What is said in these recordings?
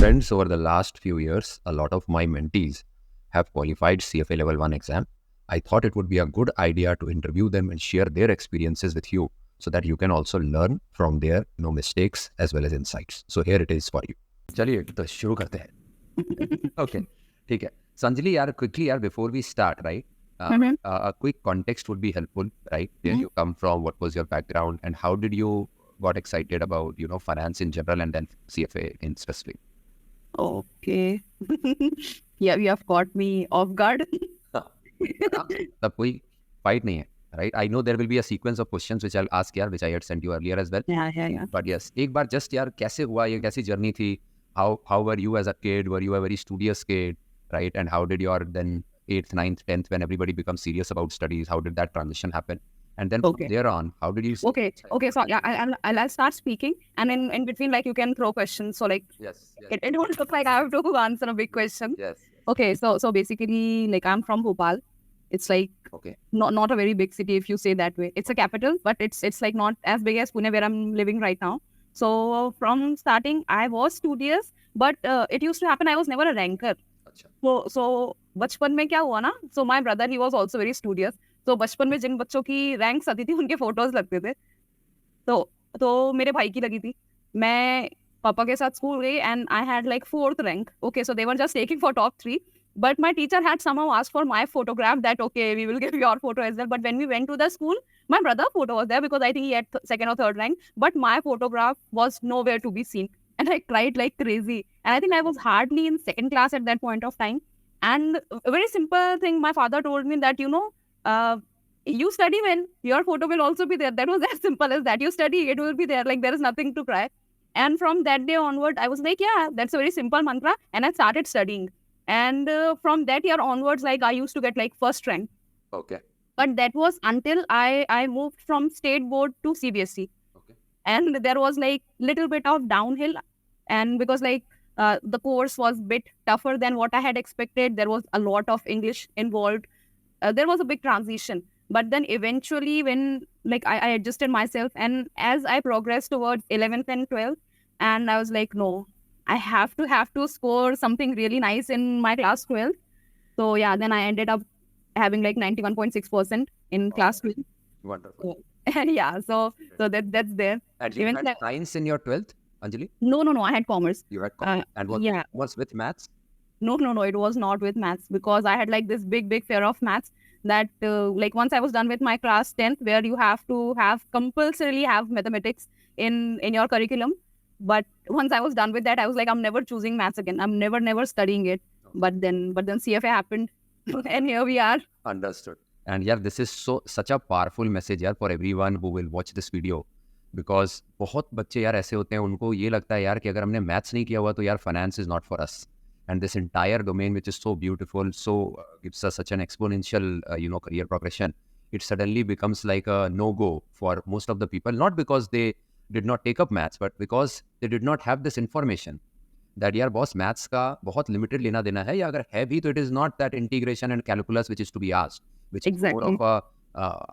Friends, over the last few years, a lot of my mentees have qualified CFA Level 1 exam. I thought it would be a good idea to interview them and share their experiences with you so that you can also learn from their mistakes as well as insights. So here it is for you. चलिए तो शुरू करते हैं. Okay, ठीक है. So Anjali, यार quickly यार before we start, right? A quick context would be helpful, right? Where you come from, what was your background, and how did you got excited about finance in general and then CFA in specific? Okay. Yeah, you have caught me off guard. तब कोई fight नहीं है, right? I know there will be a sequence of questions which I'll ask यार, which I had sent you earlier as well. Yeah. But yes, एक बार just यार कैसे हुआ ये कैसी journey थी? How were you as a kid? Were you a very studious kid, right? And how did your then 8th, 9th, 10th, when everybody becomes serious about studies, how did that transition happen? And then from Okay. there on, how did you? Okay. So yeah, I'll start speaking, and in between, like, you can throw questions. So like, Yes. it won't look like I have to answer a big question. Yes. Okay. So basically, like, I'm from Bhopal. It's like Okay. not a very big city if you say that way. It's a capital, but it's like not as big as Pune where I'm living right now. So from starting, I was studious, but it used to happen. I was never a ranker. अच्छा. So बचपन में क्या हुआ ना, so my brother, he was also very studious. तो बचपन में जिन बच्चों की रैंक्स आती थी उनके फोटोज लगते थे, तो मेरे भाई की लगी थी. मैं पापा के साथ स्कूल गई and I had like 4th rank. Okay, so they were just taking for top 3, but my teacher had somehow asked for my photograph, that okay, we will give your photo as well. But when we went to the school, my brother's photo was there because I think he had 2nd or 3rd rank, but my photograph was nowhere to be seen. And I cried like crazy. And I think I was hardly in 2nd class at that point of time. And a very simple thing, my father told me that, you study well, your photo will also be there. That was as simple as that. You study, it will be there. Like, there is nothing to cry. And from that day onward, I was like, yeah, that's a very simple mantra. And I started studying. And from that year onwards, like, I used to get like 1st rank. Okay. But that was until I moved from state board to CBSE. Okay. And there was like little bit of downhill. And because like the course was a bit tougher than what I had expected, there was a lot of English involved. There was a big transition. But then eventually when like I adjusted myself, and as I progressed towards 11th and 12th, and I was like, no, I have to score something really nice in my class 12th. So yeah, then I ended up having like 91.6% in class 12th. Wonderful. And yeah, so that's there. And you Even had like, science in your 12th, Anjali? no, I had commerce. You had commerce. And what Yeah. was with maths? No, it was not with maths, because I had like this big fear of maths that like once I was done with my class 10th, where you have to compulsorily have mathematics in your curriculum. But once I was done with that, I was like, I'm never choosing maths again. I'm never studying it. But then CFA happened and here we are. Understood. And yeah, this is such a powerful message यार for everyone who will watch this video, because बहुत बच्चे यार ऐसे होते हैं, उनको ये लगता है यार कि अगर हमने मैथ्स नहीं किया हुआ तो यार finance is not for us. And this entire domain, which is so beautiful, so gives us such an exponential career progression, it suddenly becomes like a no-go for most of the people, not because they did not take up maths, but because they did not have this information that यार boss maths का बहुत limited लेना देना है, या अगर है भी तो it is not that integration and calculus which is to be asked, which is more Exactly. Of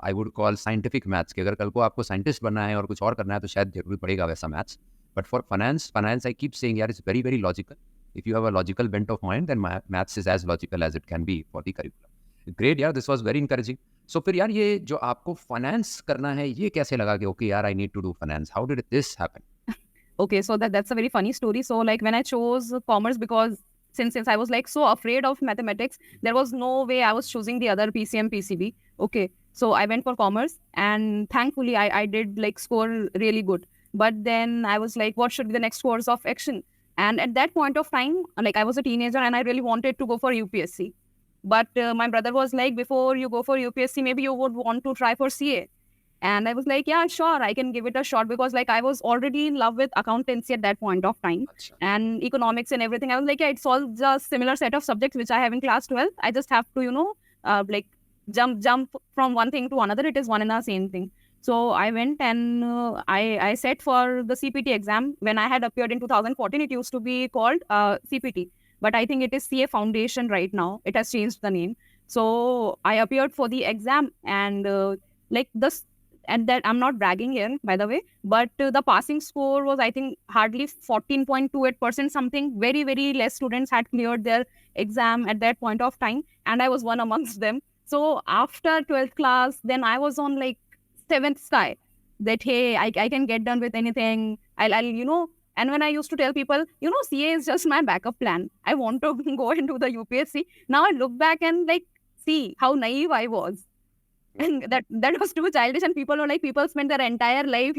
I would call scientific maths, कि अगर कल को आपको साइंटिस्ट बनना है और कुछ और करना है तो शायद जरूरी पड़ेगा वैसा maths. But for finance I keep saying यार, it's very very logical. If you have a logical bent of mind, then maths is as logical as it can be for the curriculum. Great यार, this was very encouraging. So फिर यार ये जो आपको finance करना है, ये कैसे लगा कि ओके यार I need to do finance? How did this happen? Okay, so that's a very funny story. So like when I chose commerce, because since I was like so afraid of mathematics, there was no way I was choosing the other PCM, PCB. Okay, so I went for commerce, and thankfully I did like score really good. But then I was like, what should be the next course of action? And at that point of time, like I was a teenager and I really wanted to go for UPSC. But my brother was like, before you go for UPSC, maybe you would want to try for CA. And I was like, yeah, sure, I can give it a shot, because like I was already in love with accountancy at that point of time, and economics and everything. I was like, yeah, it's all just similar set of subjects which I have in class 12. I just have to, like jump from one thing to another. It is one and the same thing. So I went and I set for the CPT exam. When I had appeared in 2014, it used to be called CPT. But I think it is CA Foundation right now. It has changed the name. So I appeared for the exam, and like this, and that I'm not bragging here, by the way, but the passing score was, I think, hardly 14.28%, something. Very, very less students had cleared their exam at that point of time, and I was one amongst them. So after 12th class, then I was on like 7th sky, that hey, I can get done with anything. I'll and when I used to tell people, CA is just my backup plan, I want to go into the UPSC. Now I look back and like see how naive I was. And that was too childish, and people were like, people spend their entire life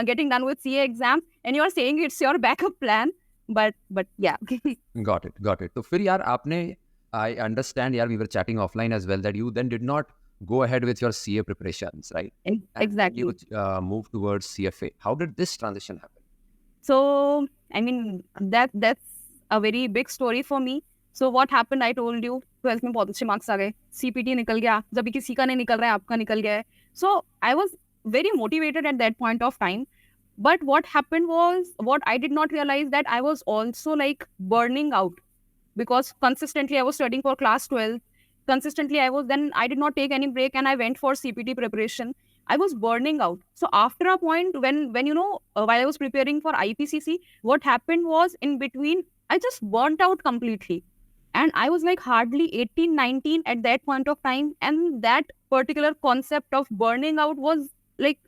getting done with CA exams, and you're saying it's your backup plan. But yeah. Got it. तो फिर यार आपने, I understand यार, we were chatting offline as well, that you then did not go ahead with your CA preparations, right? And Exactly. you moved towards CFA. How did this transition happen? So I mean, that's a very big story for me. So what happened, I told you, 12th में बहुत अच्छे marks आ गए, CPT निकल गया, जब भी किसी का नहीं निकल रहा है आपका निकल गया है. So I was very motivated at that point of time. But what happened was, what I did not realize, that I was also like burning out, because consistently I was studying for class 12. Consistently I did not take any break, and I went for CPT preparation. I was burning out. So after a point, when while I was preparing for IPCC, what happened was, in between, I just burnt out completely. And I was like hardly 18, 19 at that point of time. And that particular concept of burning out was like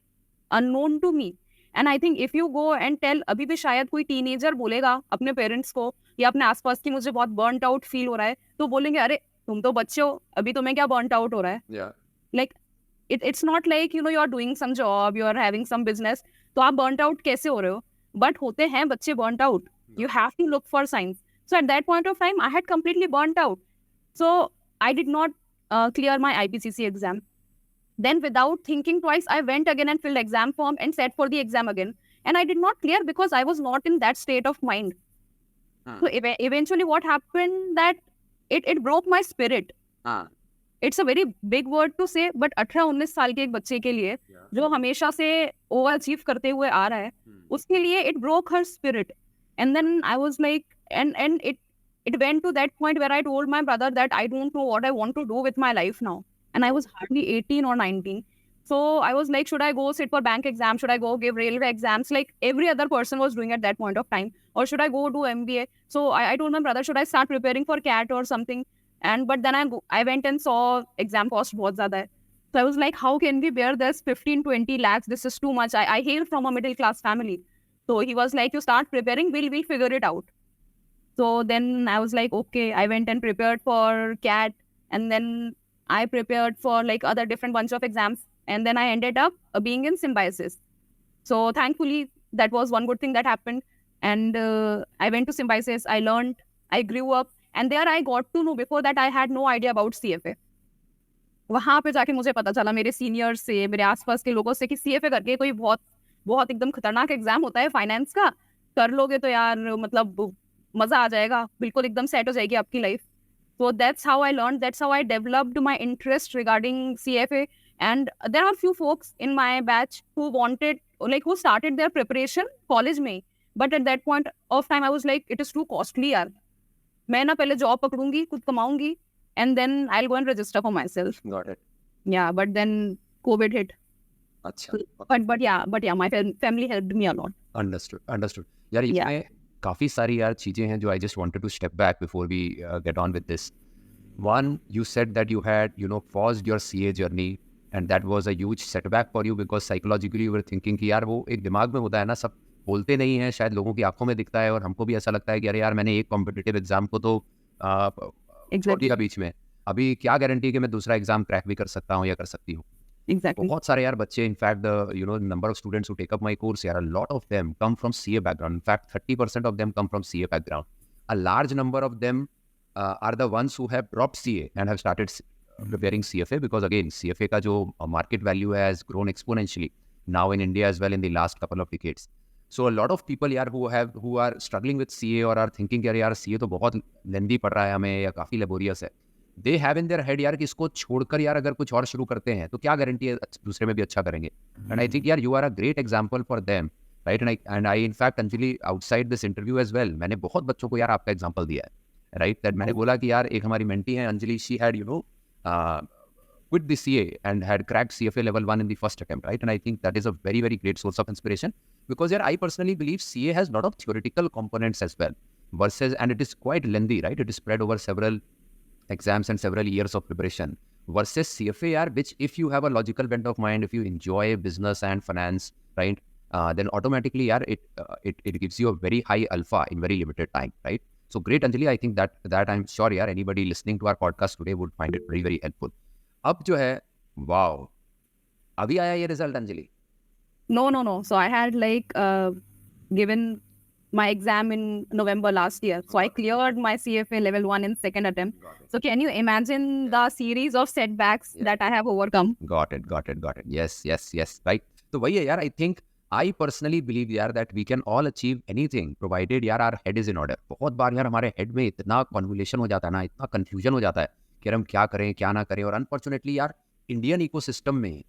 unknown to me. And I think if you go and tell, अभी भी शायद कोई teenager बोलेगा अपने parents को या अपने आसपास की, मुझे बहुत बर्नट आउट फील हो रहा है, तो बोलेंगे, अरे तुम तो बच्चे हो, अभी तुम्हें क्या बर्नट आउट हो रहा है. Like it's not like you are doing some job, you are having some business, तो आप burnt out कैसे हो रहे हो. But होते हैं बच्चे burnt out. You have to look for signs. So at that point of time, I had completely burnt out. So I did not clear my IPCC exam. Then without thinking twice, I went again and filled exam form and sat for the exam again. And I did not clear because I was not in that state of mind. So eventually what happened, that it broke my spirit. It's a very big word to say, but 18-19 साल के एक बच्चे के लिए जो हमेशा से over achieve करते हुए आ रहा है, उसके लिए it broke her spirit. And then I was like, and it went to that point where I told my brother that I don't know what I want to do with my life now. And I was hardly 18 or 19. So I was like, should I go sit for bank exam? Should I go give railway exams like every other person was doing at that point of time? Or should I go do MBA? So I told my brother, should I start preparing for CAT or something? But then I went and saw exam cost बहुत ज़्यादा है. So I was like, how can we bear this 15-20 lakhs? This is too much. I hail from a middle class family. So he was like, you start preparing, we'll figure it out. So then I was like, okay. I went and prepared for CAT, and then I prepared for like other different bunch of exams, and then I ended up being in Symbiosis. So thankfully, that was one good thing that happened. And I went to Symbiosis, I learned, I grew up, and there I got to know. Before that, I had no idea about CFA. वहाँ पे जाके मुझे पता चला मेरे seniors से, मेरे आसपास के लोगों से, कि CFA करके कोई बहुत बहुत एकदम खतरनाक एग्जाम होता है फाइनेंस का, कर लोगे तो यार मतलब मजा आ जाएगा, बिल्कुल एकदम सेट हो जाएगी आपकी life. So that's how I learned, that's how I developed my interest regarding CFA. And there are few folks in my batch who started their preparation college में. But at that point of time, I was like, it is too costly यार. मैं ना पहले job पकड़ूंगी, खुद कमाऊंगी, and then I'll go and register for myself. Got it. Yeah, but then COVID hit. अच्छा. But yeah, my family helped me a lot. Understood. यार इसमें काफ़ी सारी यार चीज़ें हैं जो I just wanted to step back before we get on with this. One, you said that you had paused your CA journey, and that was a huge setback for you because psychologically you were thinking कि यार वो एक दिमाग में होता है ना, सब बोलते नहीं हैं, शायद लोगों की आंखों में दिखता है, और हमको भी ऐसा लगता है कि अरे यार मैंने एक कॉम्पिटिटिव एग्जाम को तो छोड़ दिया बीच में, अभी क्या गारंटी कि मैं दूसरा एग्जाम क्रैक भी कर सकता हूँ या कर सकती हूँ. Exactly. बहुत सारे यार बच्चे, in fact the number of students who take up my course, यार a lot of them come from CA background. In fact 30% of them come from CA background. A large number of them are the ones who have dropped CA and have started preparing CFA, because again CFA का जो market value has grown exponentially now in India as well in the last couple of decades. So a lot of people यार who are struggling with CA or are thinking कि यार CA तो बहुत लेंदी पड़ रहा है हमें या काफ़ी लेबोरियस है, they have in their head यार कि इसको छोड़कर यार अगर कुछ और शुरू करते हैं तो क्या गारंटी है दूसरे में भी अच्छा करेंगे. And I think यार you are a great example for them, right? And I in fact Anjali, outside this interview as well, मैंने बहुत बच्चों को यार आपका एग्जाम्पल दिया है, right? That मैंने बोला कि यार एक हमारी मेंटी है Anjali, she had quit the CA and had cracked CFA level 1 in the first attempt, right? And I think that is a very, very great source of inspiration because I personally believe CA has a lot of theoretical components as well versus, and it is quite lengthy, right? It is spread over several exams and several years of preparation versus CFA, which if you have a logical bent of mind, if you enjoy business and finance, right? Then automatically, it gives you a very high alpha in very limited time, right? So great, Anjali. I think that I'm sure, anybody listening to our podcast today would find it very, very helpful. अब जो है, wow, अभी आया ये result, Anjali? No. So I had given my exam in November last year. So I cleared my CFA level 1 in second attempt. So can you imagine the series of setbacks that I have overcome? Got it. Yes. Right. So वही है I think I personally believe that we can all achieve anything provided our head is in order. बहुत बार हमारे head में इतना convolution हो जाता है ना, इतना confusion हो जाता है कि हम क्या करें क्या ना करें, और unfortunately इंडियन इकोसिस्टम में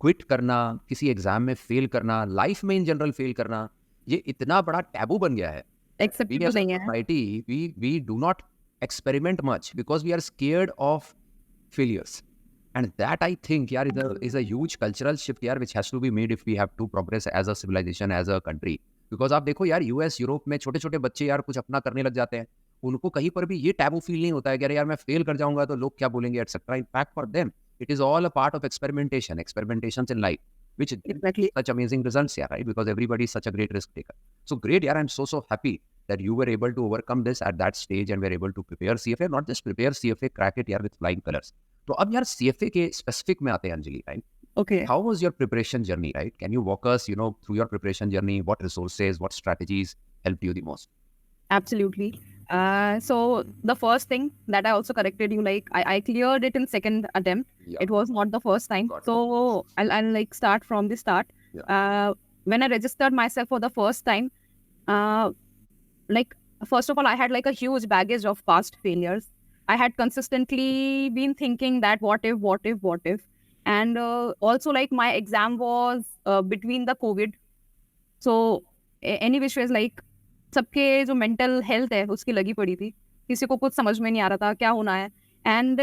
क्विट करना, किसी एग्जाम में फेल करना, लाइफ में इन जनरल फेल करना, ये इतना बड़ा टैबू बन गया है. Acceptable नहीं है. Society, we do not experiment much because we are scared of failures. And that I think is a huge cultural shift which has to be made if we have to progress as a civilization, as a country. Because आप देखो US, Europe में छोटे छोटे बच्चे कुछ अपना करने लग जाते हैं, उनको कहीं पर भी ये टैबू फील नहीं होता है कि मैं फेल कर जाऊंगा तो लोग क्या बोलेंगे etcetera. In fact for them it is all a part of experimentations in life, which exactly such amazing results, right? Because everybody is such a great risk taker. So great, I'm so happy that you were able to overcome this at that stage and were able to prepare CFA, not just prepare CFA, crack it with flying colors. So अब CFA के specific में आते हैं Anjali, right? Okay. How was your preparation journey, right? Can you walk us, through your preparation journey? What resources, what strategies helped you the most? Absolutely. So the first thing that I also corrected you, I cleared it in second attempt. Yeah. It was not the first time. So I'll start from the start. Yeah. When I registered myself for the first time, first of all, I had a huge baggage of past failures. I had consistently been thinking that what if, and also my exam was between the COVID. So any which was सबके जो mental health है उसकी लगी पड़ी थी, किसी को कुछ समझ में नहीं आ रहा था क्या होना है. And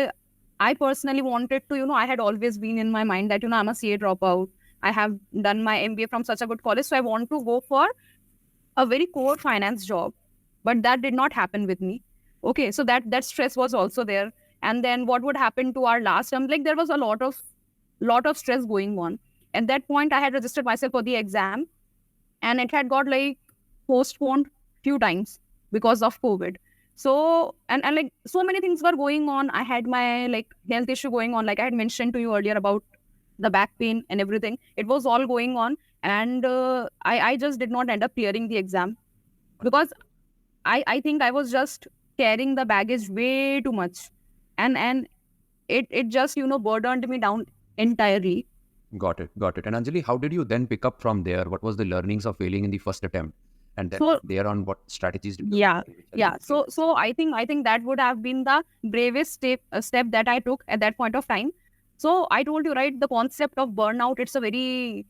I personally wanted to I had always been in my mind that I am a CA drop out. I have done my MBA from such a good college, so I want to go for a very core finance job, but that did not happen with me. Okay, so that stress was also there. And then what would happen to our last term, there was a lot of stress going on. At that point I had registered myself for the exam and it had got postponed few times because of COVID. So and so many things were going on. I had my health issue going on, I had mentioned to you earlier about the back pain and everything. It was all going on, and I just did not end up clearing the exam because I think I was just carrying the baggage way too much, and it just burdened me down entirely. Got it. And Anjali, how did you then pick up from there? What was the learnings of failing in the first attempt? And then there on what strategies did you yeah. So I think that would have been the bravest step that I took at that point of time. So I told you, right, the concept of burnout, it's a very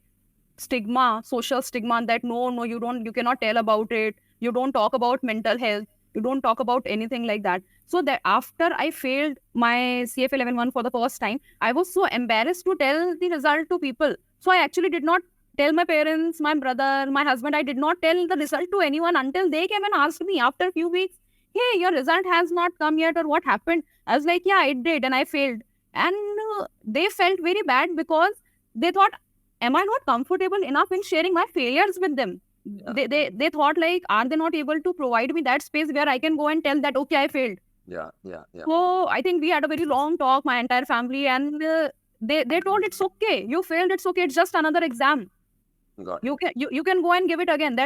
social stigma that no, you cannot tell about it. You don't talk about mental health. You don't talk about anything like that. So that after I failed my CFA level 1 for the first time, I was so embarrassed to tell the result to people. So I actually did not tell my parents, my brother, my husband. I did not tell the result to anyone until they came and asked me after a few weeks, hey, your result has not come yet, or what happened? I was like, yeah, it did, and I failed. And they felt very bad because they thought, am I not comfortable enough in sharing my failures with them? Yeah. They thought are they not able to provide me that space where I can go and tell that, okay, I failed. Yeah. So I think we had a very long talk, my entire family, and they told it's okay. You failed, it's okay. It's just another exam. You can go and give it again.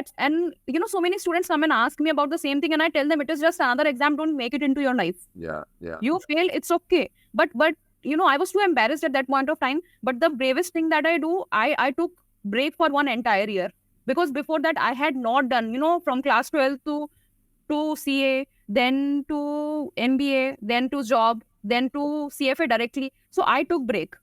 So many students come and ask me about the same thing, and I tell them it is just another exam. Don't make it into your life. Yeah. You fail, it's okay. But I was too embarrassed at that point of time. But the bravest thing that I do, I took break for one entire year. Because before that, I had not done, from class 12 to CA, then to MBA, then to job, then to CFA directly. So I took break.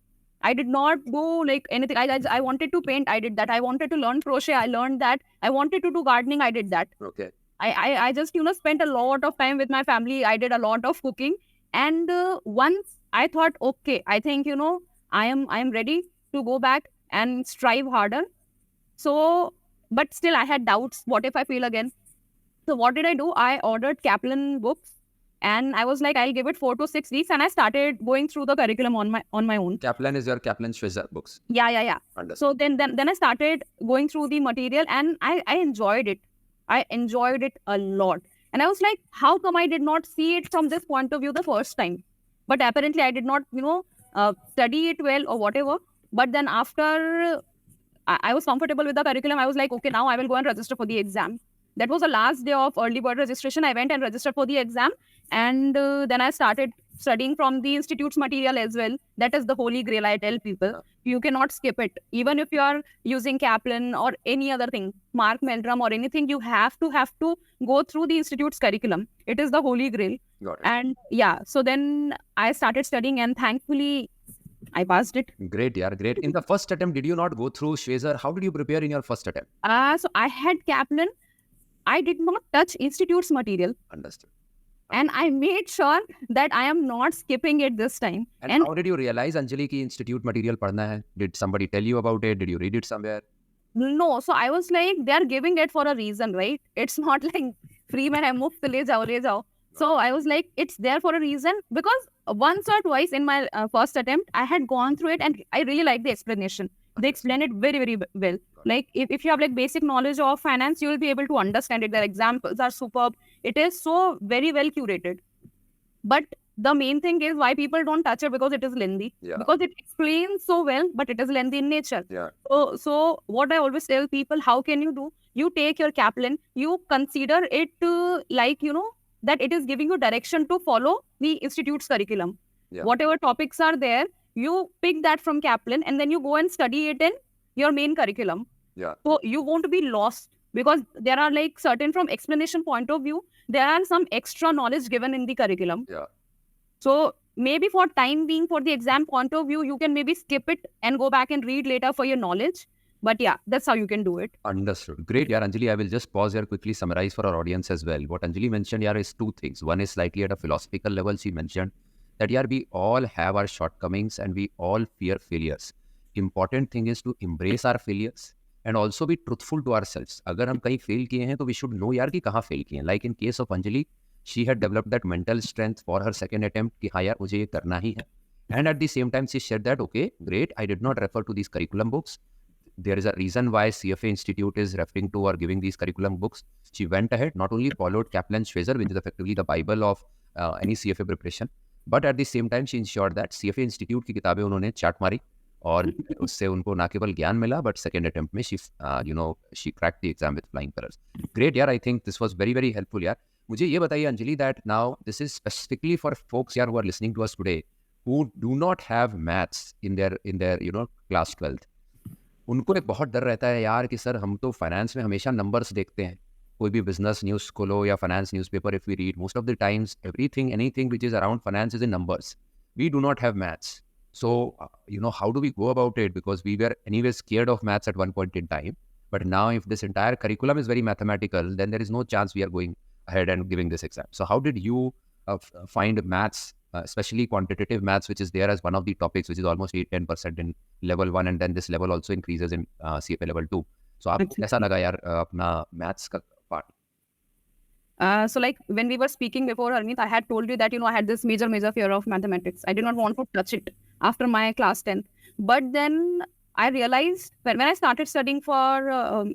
I did not do anything. I wanted to paint. I did that. I wanted to learn crochet. I learned that. I wanted to do gardening. I did that. Okay. I just, spent a lot of time with my family. I did a lot of cooking. And once I thought, okay, I think, I am ready to go back and strive harder. So, but still I had doubts. What if I fail again? So what did I do? I ordered Kaplan books, and I was like, I'll give it 4 to 6 weeks, and I started going through the curriculum on my own. Kaplan is your Kaplan Schweizer books. Yeah. Understood. So then I started going through the material, and I enjoyed it. I enjoyed it a lot. And I was like, how come I did not see it from this point of view the first time? But apparently I did not, study it well or whatever. But then after I was comfortable with the curriculum, I was like, okay, now I will go and register for the exam. That was the last day of early bird registration. I went and registered for the exam. And then I started studying from the institute's material as well. That is the holy grail, I tell people. You cannot skip it. Even if you are using Kaplan or any other thing, Mark Meldrum or anything, you have to go through the institute's curriculum. It is the holy grail. Got it. And yeah, so then I started studying, and thankfully I passed it. Great, yeah, great. In the first attempt, did you not go through Schweizer? How did you prepare in your first attempt? So I had Kaplan. I did not touch institute's material. Understood. And I made sure that I am not skipping it this time. And how did you realize, Anjali, ki institute material padhna hai? Did somebody tell you about it? Did you read it somewhere? No, so I was like, they are giving it for a reason, right? It's not like free mein hai, muft le jao. So I was like, it's there for a reason, because once or twice in my first attempt, I had gone through it, and I really like the explanation. They explain it very, very well. Like if you have like basic knowledge of finance, you will be able to understand it. Their examples are superb. It is so very well curated. But the main thing is why people don't touch it, because it is lengthy. Yeah. Because it explains so well, but it is lengthy in nature. Yeah. So what I always tell people, how can you do? You take your Kaplan, you consider it that it is giving you direction to follow the institute's curriculum. Yeah. Whatever topics are there, you pick that from Kaplan, and then you go and study it in your main curriculum. Yeah. So you won't be lost, because there are like certain, from explanation point of view, there are some extra knowledge given in the curriculum. Yeah. So maybe for time being, for the exam point of view, you can maybe skip it and go back and read later for your knowledge. But yeah, that's how you can do it. Understood. Great, yeah, Anjali. I will just pause here, quickly summarize for our audience as well. What Anjali mentioned here is two things. One is slightly at a philosophical level. She mentioned that we all have our shortcomings and we all fear failures. Important thing is to embrace our failures and also be truthful to ourselves. अगर हम कहीं fail किए हैं तो we should know यार कि कहाँ fail किए हैं. Like in case of Anjali, she had developed that mental strength for her second attempt कि हाँ यार मुझे ये करना ही है. And at the same time, she said that, okay, great, I did not refer to these curriculum books. There is a reason why CFA Institute is referring to or giving these curriculum books. She went ahead, not only followed Kaplan Schweizer, which is effectively the Bible of any CFA preparation, but at the same time, she ensured that CFA Institute की किताबें उन्होंने चाट मारी और उससे उनको ना केवल ज्ञान मिला, but second attempt में she cracked the exam with flying colors. Great, यार, I think this was very, very helpful, यार. मुझे ये बताइए Anjali that now this is specifically for folks यार who are listening to us today who do not have maths in their class 12th. उनको एक बहुत डर रहता है यार कि सर हम तो फाइनेंस में हमेशा नंबर्स देखते हैं. कोई भी बिजनेस न्यूज़ खोलो या finance newspaper, if we read most of the times anything which is around finance is in numbers. We do not have maths. So, how do we go about it? Because we were anyway scared of maths at one point in time. But now if this entire curriculum is very mathematical, then there is no chance we are going ahead and giving this exam. So how did you find maths, especially quantitative maths, which is there as one of the topics, which is almost 8-10% in level 1, and then this level also increases in CFA level 2. So आपको कैसा लगा यार अपना maths का part? So like when we were speaking before, Harmeet, I had told you that, I had this major fear of mathematics. I did not want to touch it after my class 10th. But then I realized when I started studying for,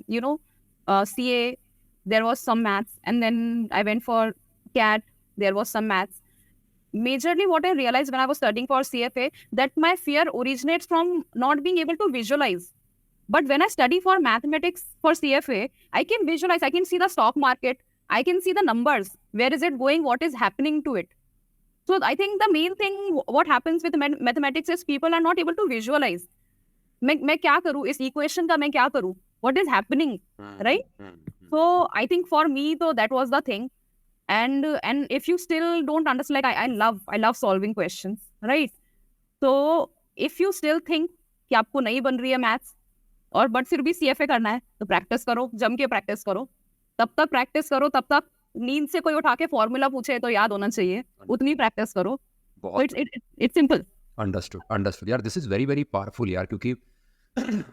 CA, there was some maths. And then I went for CAT, there was some maths. Majorly what I realized when I was studying for CFA, that my fear originates from not being able to visualize. But when I study for mathematics for CFA, I can visualize, I can see the stock market, I can see the numbers. Where is it going? What is happening to it? So I think the main thing, what happens with mathematics is people are not able to visualize. मैं क्या करूँ? इस equation का मैं क्या करूँ? What is happening? Right? So I think for me, though, that was the thing. And if you still don't understand, like I love solving questions, right? So if you still think कि आपको नहीं बन रही है maths, और but फिर भी CFA करना है, तो प्रैक्टिस करो, जम के प्रैक्टिस करो. तब तक प्रैक्टिस करो, तब तक नींद से कोई उठा के फॉर्मूला पूछे तो याद होना चाहिए, उतनी प्रैक्टिस करो. बहुत it's simple. अंडरस्टूड यार, this is very very powerful यार, क्योंकि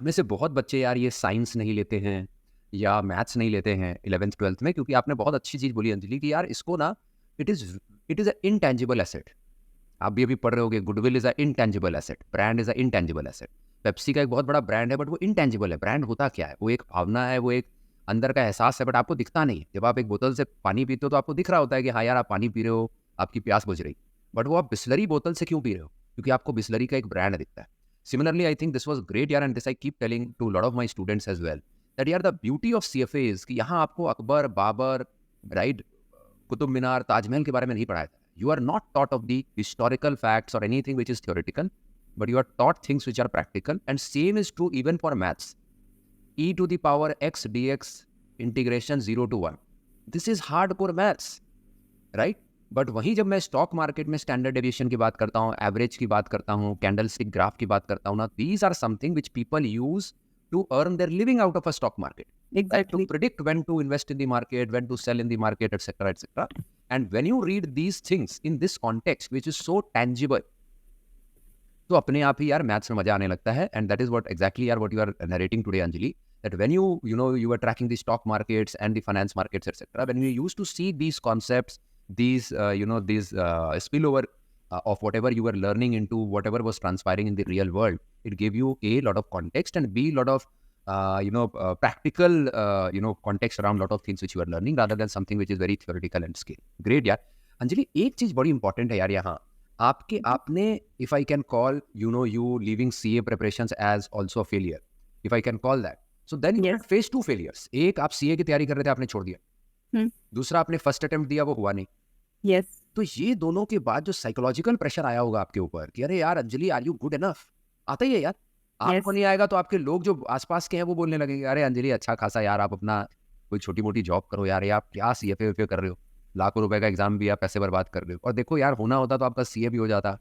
में से बहुत बच्चे यार ये साइंस नहीं लेते हैं या मैथ्स नहीं लेते हैं 11th 12th में, क्योंकि आपने बहुत अच्छी चीज़ बोली अंजलि कि यार इसको ना, it is a intangible asset. आप भी अभी पढ़ रहे होगे, goodwill is a intangible asset, brand is a intangible asset. Pepsi का एक बहुत बड़ा ब्रांड है, बट वो इनटेंजिबल है। ब्रांड होता क्या है? वो एक भावना है, वो एक अंदर का एहसास है, बट आपको दिखता नहीं है। जब आप एक बोतल से पानी पीते हो तो आपको दिख रहा होता है कि हाँ यार, आप पानी पी रहे हो, आपकी प्यास बुझ रही, बट वो आप बिस्लरी बोतल से क्यों पी रहे हो? क्योंकि आपको बिस्लरी का एक ब्रांड दिखता है। Similarly, I think this was great यार, and this I keep telling to a lot of my students as well, that यार the beauty of CFA is कि यहाँ आपको अकबर, बाबर, right, कुतुब मीनार, ताजमहल के बारे में नहीं पढ़ाया जाता। You are not taught of the historical facts or anything which is theoretical, but you are taught things which are practical, and same is true even for maths. E to the power x dx integration 0 to 1. This is hardcore maths, right? But वहीं जब मैं stock market में standard deviation की बात करता हूँ, average की बात करता हूँ, कैंडलस्टिक ग्राफ की बात करता हूँ ना, these are something which people use to earn their living out of a stock market, Exactly. to predict when to invest in the market, when to sell in the market, etc., etc. And when you read these things in this context, which is so tangible, तो अपने आप ही यार maths में मजा आने लगता है। And that is what exactly यार what you are narrating today Anjali, that when you are tracking the stock markets and the finance markets, etc., when you used to see these concepts, these spillover of whatever you were learning into whatever was transpiring in the real world, it gave you a lot of context, and b lot of practical context around lot of things which you are learning, rather than something which is very theoretical and scale. Great यार। अंजलि, एक चीज बड़ी important है यार यहाँ, आपने, if I can call you leaving CA preparations as also a failure, if I can call that, so then you Yes. had faced two failures. एक, आप CA की तैयारी कर रहे थे, आपने छोड़ दिया। दूसरा, आपने फर्स्ट अटेम्प्ट दिया, वो हुआ नहीं। Yes. तो ये दोनों के बाद जो साइकोलॉजिकल प्रेशर आया होगा आपके ऊपर कि अरे यार Anjali, are you good enough, आता ही है यार। आपको नहीं आएगा तो आपके लोग जो आसपास के हैं वो बोलने लगेंगे, अरे अंजलि अच्छा खासा यार, आप अपना कोई छोटी मोटी जॉब करो यार, ये आप क्या CFA कर रहे हो, लाखों रुपए का एग्जाम भी आप पैसे बर्बाद कर रहे हो। और देखो यार, होना होता तो आपका CA भी हो जाता,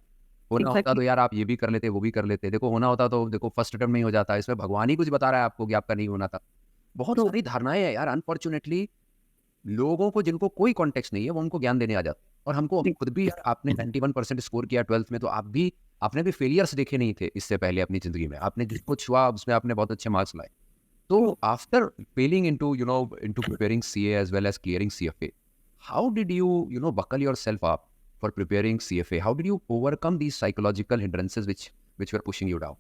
होना होता तो Exactly. यार आप ये भी कर लेते, वो भी कर लेते। देखो होना होता तो देखो फर्स्ट अटेम्प्ट नहीं हो जाता, इसमें भगवान ही कुछ बता रहा है आपको कि आपका नहीं होना था। बहुत True. सारी धारणाएं हैं यार, अनफॉर्चुनेटली लोगों को जिनको कोई कॉन्टेक्स्ट नहीं है वो उनको ज्ञान देने आ जाते हैं। और हमको खुद भी यार, आपने 91% स्कोर किया 12th में, तो आपने भी फेलियर्स देखे नहीं थे इससे पहले अपनी जिंदगी में, आपने जो कुछ हुआ उसमें आपने बहुत अच्छे मार्क्स लाए। तो after failing into preparing CA as well as clearing CFA, how did you buckle yourself up for preparing CFA? How did you overcome these psychological hindrances which were pushing you down?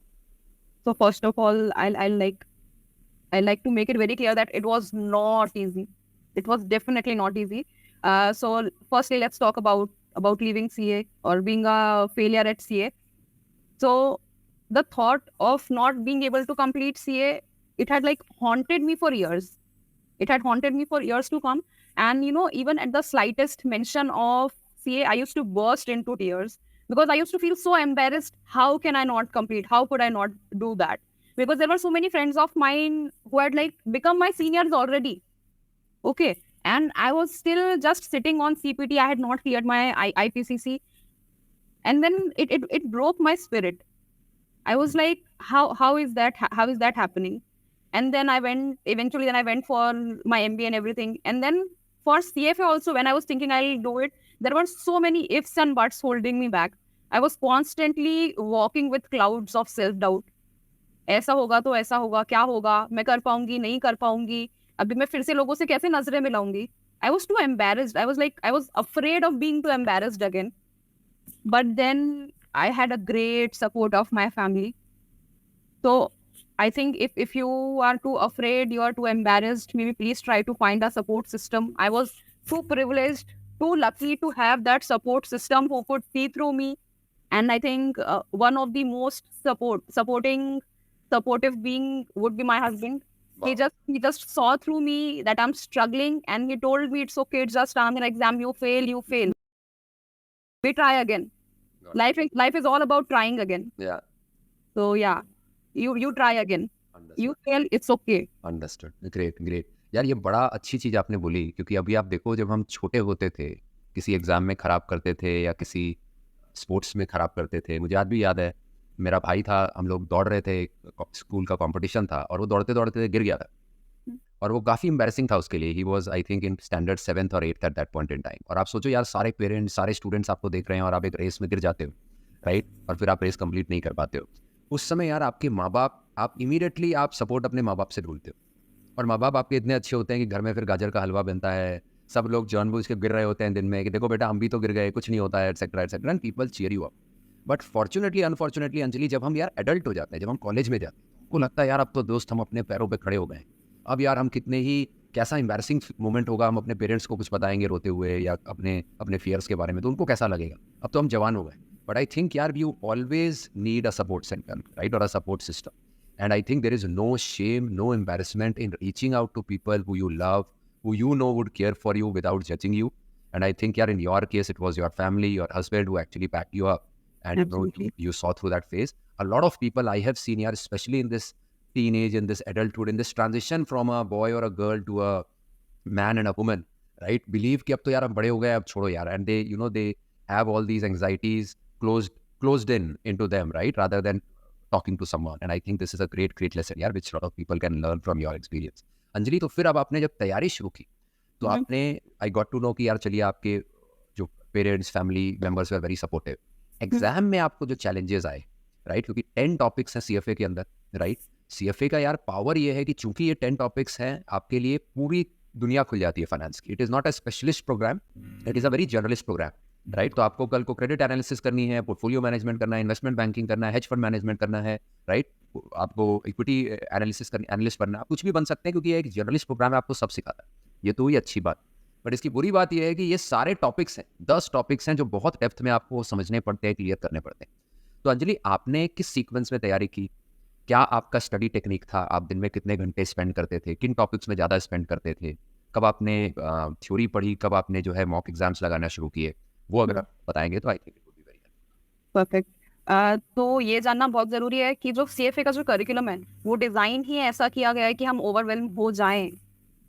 So first of all, I like to make it very clear that it was not easy. It was definitely not easy. So firstly, let's talk about leaving CA or being a failure at CA. So the thought of not being able to complete CA, it had like haunted me for years. It had haunted me for years to come. And even at the slightest mention of CA, I used to burst into tears because I used to feel so embarrassed. How can I not complete? How could I not do that? Because there were so many friends of mine who had like become my seniors already. Okay. And I was still just sitting on CPT. I had not cleared my IPCC. And then it broke my spirit. I was like, how is that happening? And then eventually I went for my MBA and everything. And then for CFA also, when I was thinking I'll do it, there were so many ifs and buts holding me back. I was constantly walking with clouds of self-doubt. ऐसा होगा तो ऐसा होगा, क्या होगा, मैं कर पाऊंगी, नहीं कर पाऊंगी, अभी मैं फिर से लोगों से कैसे नजरें मिलाऊंगी. I was too embarrassed. I was afraid of being too embarrassed again. But then I had a great support of my family. So I think if you are too afraid, you are too embarrassed, maybe please try to find a support system. I was too privileged, too lucky to have that support system who could see through me. And I think one of the most supportive being would be my husband. Wow. He just saw through me that I'm struggling, and he told me it's okay, it's just an exam, you fail. We try again. Got it. Life is all about trying again. Yeah. So yeah, you try again. You fail, it's okay. Understood, great यार, ये बड़ा अच्छी चीज़ आपने बोली, क्योंकि अभी आप देखो, जब हम छोटे होते थे, किसी एग्ज़ाम में ख़राब करते थे या किसी स्पोर्ट्स में ख़राब करते थे। मुझे आज भी याद है, मेरा भाई था, हम लोग दौड़ रहे थे, स्कूल का कंपटीशन था और वो दौड़ते दौड़ते गिर गया था। और वो काफ़ी एम्बैरेसिंग था उसके लिए. He was I think in standard 7th और 8th at that point in time. और आप सोचो यार, सारे पेरेंट्स, सारे स्टूडेंट्स आपको देख रहे हैं और आप एक रेस में गिर जाते हो, राइट? और फिर आप रेस कंप्लीट नहीं कर पाते हो. उस समय यार आपके माँ बाप, आप इमीडिएटली आप सपोर्ट अपने माँ बाप से ढूंढते हो. और माँ बाप आपके इतने अच्छे होते हैं कि घर में फिर गाजर का हलवा बनता है, सब लोग जानबूझ के गिर रहे होते हैं दिन में कि देखो बेटा हम भी तो गिर गए, कुछ नहीं होता है, etcetera etcetera, and people cheer you up. But fortunately unfortunately Anjali, जब हम यार एडल्ट हो जाते हैं, जब हम कॉलेज में जाते हैं, हमको लगता है यार अब तो दोस्त हम अपने पैरों पे खड़े हो गए. अब यार हम कितने ही, कैसा एम्बैरेसिंग मोमेंट होगा, हम अपने पेरेंट्स को कुछ बताएंगे रोते हुए या अपने अपने फियर्स के बारे में, तो उनको कैसा लगेगा. अब तो हम जवान हो गए. बट आई थिंक यार you always need a support centre, right, और a support system. And I think there is no shame, no embarrassment in reaching out to people who you love, who you know would care for you without judging you. And I think, yeah, in your case, it was your family, your husband who actually backed you up. And Absolutely. you saw through that phase. A lot of people I have seen, yeah, especially in this teenage, in this adulthood, in this transition from a boy or a girl to a man and a woman, right? Believe कि अब तो यार हम बड़े हो गए, अब छोड़ो यार. And they, you know, they have all these anxieties closed in into them, right? Rather than talking to someone. And I think this is a great lesson यार, which a lot of people can learn from your experience. Anjali, तो फिर अब आपने जब तैयारी शुरू की, तो आपने, आई गॉट टू नो कि यार चलिए आपके जो parents, family members were very supportive. Exam में आपको जो चैलेंजेस आए, राइट, क्योंकि 10 टॉपिक्स हैं सीएफए के अंदर, राइट. सीएफए का यार पावर ये है कि चूंकि ये 10 टॉपिक्स हैं, आपके लिए पूरी दुनिया खुल जाती है फाइनेंस की. It is not a specialist program, it is a very journalist program, right. तो आपको कल को क्रेडिट एनालिसिस करनी है, पोर्टफोलियो मैनेजमेंट करना है, इन्वेस्टमेंट बैंकिंग करना है, हेज फंड मैनेजमेंट करना है, राइट. आपको इक्विटी एनालिसिस करनी, एनालिस्ट बनना, आप कुछ भी बन सकते हैं क्योंकि ये एक जर्नलिस्ट प्रोग्राम है, आपको सब सिखाता है. ये तो हुई अच्छी बात. बट इसकी बुरी बात ये है कि ये सारे टॉपिक्स हैं, 10 टॉपिक्स हैं जो बहुत डेप्थ में आपको समझने पड़ते हैं, क्लियर करने पड़ते हैं. तो अंजलि, आपने किस सीक्वेंस में तैयारी की? क्या आपका स्टडी टेक्निक था? आप दिन में कितने घंटे स्पेंड करते थे? किन टॉपिक्स में ज़्यादा स्पेंड करते थे? कब आपने थ्योरी पढ़ी, कब आपने जो है मॉक एग्जाम्स लगाना शुरू किए? वो अगर आप बताएंगे तो I think it would be very helpful. Perfect. तो ये जानना बहुत ज़रूरी है कि जो सीएफए का जो करिकुलम है, वो डिज़ाइन ही ऐसा किया गया है कि हम ओवरवेल्म हो जाएं.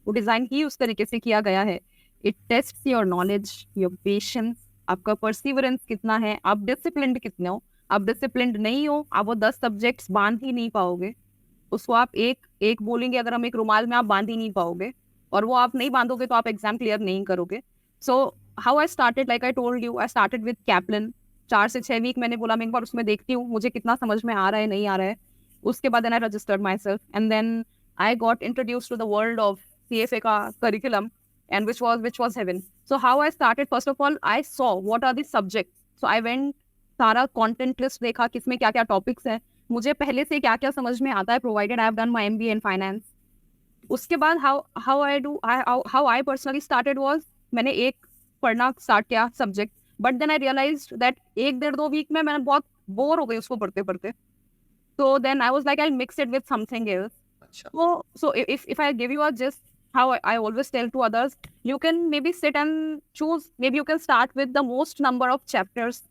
वो डिज़ाइन ही उस तरीके से किया गया है. It tests your knowledge, your patience, आपका परसिवरेंस कितना है, आप डिसिप्लिन्ड कितने हो. आप डिसिप्लिन्ड नहीं हो, आप वो 10 सब्जेक्ट्स बांध ही नहीं पाओगे. उसको आप एक एक बोलेंगे, अगर हम एक रुमाल में, आप बांध ही नहीं पाओगे. और वो आप नहीं बांधोगे तो आप एग्जाम क्लियर नहीं करोगे. So how I started, like I told you, I started with Kaplan. 4 से 6 वीक मैंने बोला मैं एक बार उसमें देखती हूँ मुझे कितना समझ में आ रहा है, नहीं आ रहा है. उसके बाद then I registered myself and then I got introduce to the world of CFA का curriculum, and which was heaven. So how I started, first of all, I saw what are the subjects. So I went, सारा content list देखा, किसमें क्या क्या topics हैं, मुझे पहले से क्या क्या समझ में आता है, provided I have done my MBA in finance. उसके बाद how I personally started was, मैंने एक पढ़ना स्टार्ट किया subject, but then I realised that 1-1.5 week में मैंने बहुत बोर हो गई उसको पढ़ते पढ़ते. तो then I was like I mix it with something else. So if I give you a gist, how I always tell to others, you can maybe sit and choose. Maybe you can start with the most number of chapters.